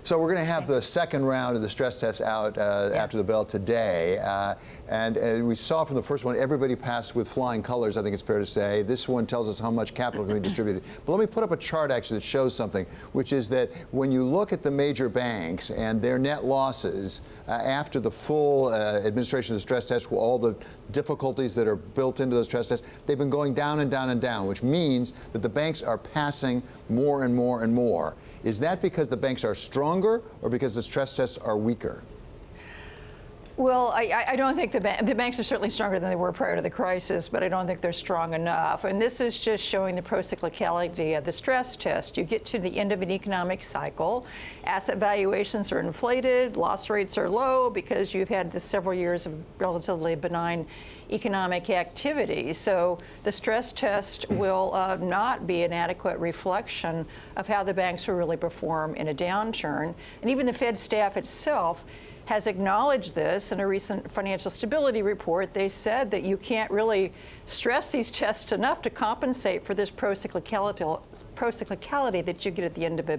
So we're going to have the second round of the stress test out after the bell today. And we saw from the first one, everybody passed with flying colors, I think it's fair to say. This one tells us how much capital can be distributed. But let me put up a chart actually that shows something, which is that when you look at the major banks and their net losses after the full administration of the stress test, with all the difficulties that are built into those stress tests, they've been going down and down and down, which means that the banks are passing more and more and more. Is that because the banks are stronger or because the stress tests are weaker? Well, I don't think the banks are certainly stronger than they were prior to the crisis, but I don't think they're strong enough. And this is just showing the procyclicality of the stress test. You get to the end of an economic cycle, asset valuations are inflated, loss rates are low because you've had this several years of relatively benign economic activity. So the stress test will not be an adequate reflection of how the banks will really perform in a downturn. And even the Fed staff itself has acknowledged this in a recent financial stability report. They said that you can't really stress these tests enough to compensate for this procyclicality that you get at the end of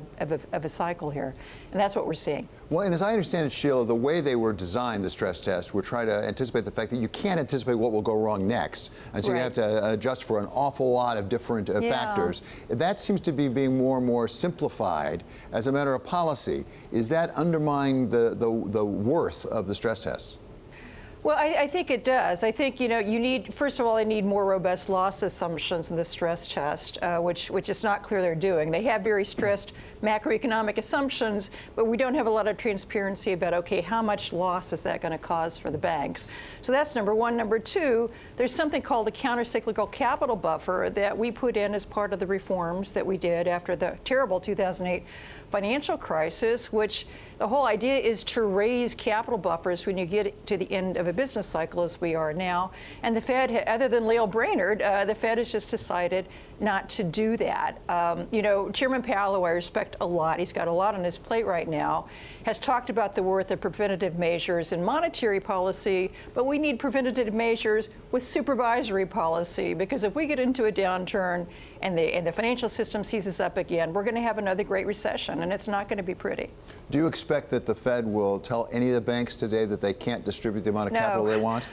a cycle here. And that's what we're seeing. Well, and as I understand it, Sheila, the way they were designed, the stress tests, were trying to anticipate the fact that you can't anticipate what will go wrong next. And so you have to adjust for an awful lot of different factors. That seems to be being more and more simplified as a matter of policy. Is that undermining the worth of the stress tests? Well, I think it does. I think, you need, first of all, they need more robust loss assumptions in the stress test, which is not clear they're doing. They have very stressed macroeconomic assumptions, but we don't have a lot of transparency about, okay, how much loss is that going to cause for the banks? So that's number one. Number two, there's something called the countercyclical capital buffer that we put in as part of the reforms that we did after the terrible 2008 financial crisis, which the whole idea is to raise capital buffers when you get to the end of a business cycle, as we are now. And the Fed, other than Lael Brainerd, the Fed has just decided not to do that. Chairman Powell, who I respect a lot, he's got a lot on his plate right now, has talked about the worth of preventative measures in monetary policy, but we need preventative measures with supervisory policy, because if we get into a downturn and the financial system seizes up again, we're going to have another great recession, and it's not going to be pretty. Do you expect that the Fed will tell any of the banks today that they can't distribute the amount of capital they want?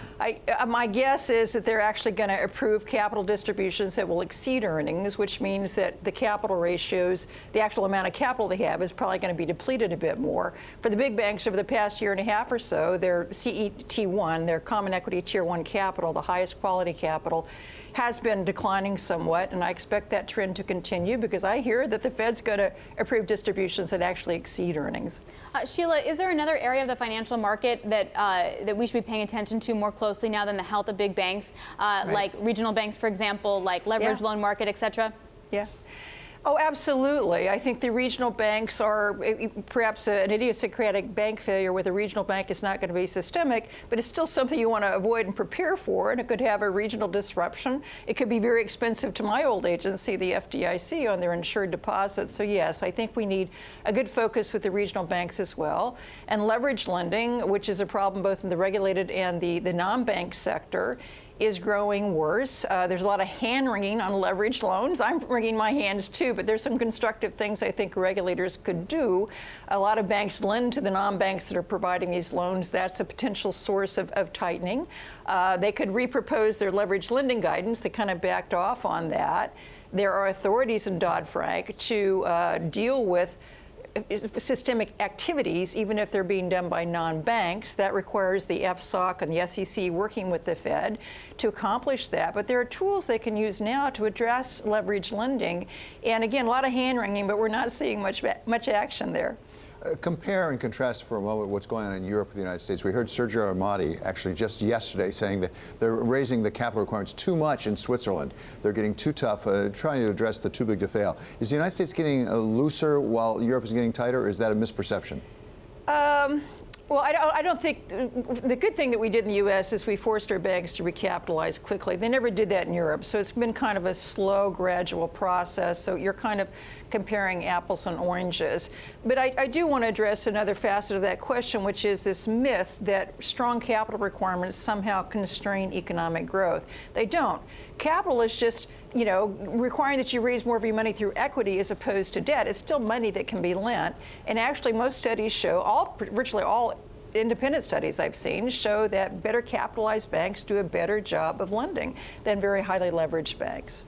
My guess is that they're actually going to approve capital distributions that will exceed earnings, which means that the capital ratios, the actual amount of capital they have, is probably going to be depleted a bit more. For the big banks over the past year and a half or so, their CET1, their Common Equity Tier 1 capital, the highest quality capital, has been declining somewhat, and I expect that trend to continue because I hear that the Fed's going to approve distributions that actually exceed earnings. Sheila, is there another area of the financial market that we should be paying attention to more closely now than the health of big banks, like regional banks, for example, like leverage loan market, et cetera? Yeah. Oh, absolutely. I think the regional banks are perhaps an idiosyncratic bank failure with a regional bank is not going to be systemic, but it's still something you want to avoid and prepare for, and it could have a regional disruption. It could be very expensive to my old agency, the FDIC, on their insured deposits. So yes, I think we need a good focus with the regional banks as well. And leverage lending, which is a problem both in the regulated and the non-bank sector, is growing worse. There's a lot of hand-wringing on leveraged loans. I'm wringing my hands too, but there's some constructive things I think regulators could do. A lot of banks lend to the non-banks that are providing these loans. That's a potential source of tightening. They could repropose their leveraged lending guidance. They kind of backed off on that. There are authorities in Dodd-Frank to deal with systemic activities, even if they're being done by non-banks. That requires the FSOC and the SEC working with the Fed to accomplish that. But there are tools they can use now to address leverage lending. And again, a lot of hand-wringing, but we're not seeing much action there. Compare and contrast for a moment what's going on in Europe and the United States. We heard Sergio Armati actually just yesterday saying that they're raising the capital requirements too much in Switzerland. They're getting too tough, trying to address the too big to fail. Is the United States getting looser while Europe is getting tighter, or is that a misperception? Well, I don't think the good thing that we did in the U.S. is we forced our banks to recapitalize quickly. They never did that in Europe, so it's been kind of a slow, gradual process. So you're kind of comparing apples and oranges. But I do want to address another facet of that question, which is this myth that strong capital requirements somehow constrain economic growth. They don't. Capital is just requiring that you raise more of your money through equity as opposed to debt. It's still money that can be lent. And actually, most studies show, virtually all independent studies I've seen show that better capitalized banks do a better job of lending than very highly leveraged banks.